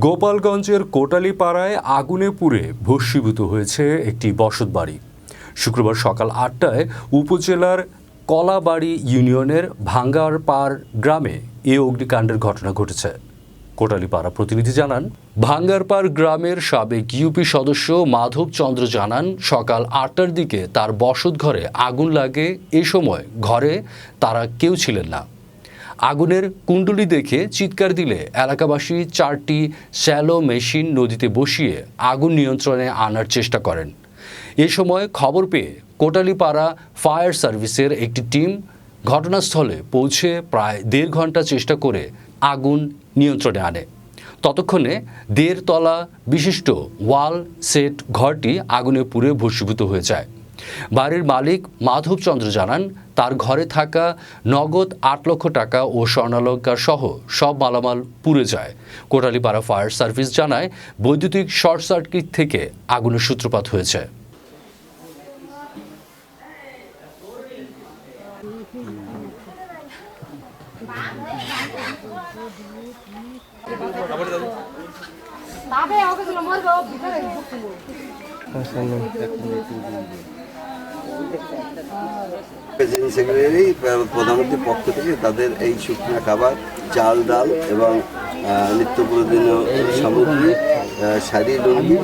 গোপালগঞ্জের কোটালীপাড়ায় আগুনে পুড়ে ভস্মীভূত হয়েছে একটি বসতবাড়ি। শুক্রবার সকাল ৮টায় উপজেলার কলাবাড়ি ইউনিয়নের ভাঙ্গারপাড় গ্রামে এ অগ্নিকাণ্ডের ঘটনা ঘটেছে। কোটালীপাড়া প্রতিনিধি জানান, ভাঙ্গারপাড় গ্রামের সাবেক ইউপি সদস্য মাধব চন্দ্র জানান, সকাল ৮টার দিকে তার বসতঘরে আগুন লাগে। এ সময় ঘরে তারা কেউ ছিলেন না। আগুনের কুণ্ডলি দেখে চিৎকার দিলে এলাকাবাসী 4টি শ্যালো মেশিন নদীতে বসিয়ে আগুন নিয়ন্ত্রণে আনার চেষ্টা করেন। এ সময় খবর পেয়ে কোটালীপাড়া ফায়ার সার্ভিসের একটি টিম ঘটনাস্থলে পৌঁছে প্রায় 1.5 ঘন্টা চেষ্টা করে আগুন নিয়ন্ত্রণে আনে। ততক্ষণে 1.5 তলা বিশিষ্ট ওয়াল সেট ঘরটি আগুনে পুড়ে ভস্মীভূত হয়ে যায়। বাড়ির মালিক মাধব চন্দ্র জানান, তার ঘরে থাকা নগদ 8 লক্ষ টাকা ও স্বর্ণালংকার সহ সব মালামাল পুড়ে যায়। কোটালীপাড়া ফায়ার সার্ভিস জানায়, বৈদ্যুতিক শর্ট সার্কিট থেকে আগুনের সূত্রপাত হয়েছে। প্রেসিডেন্ট সেক্রেটারি প্রধানমন্ত্রীর পক্ষ থেকে তাদের এই শুকনা খাবার, চাল, ডাল এবং নিত্য প্রয়োজনীয় সামগ্রী, শাড়ি, লুঙ্গি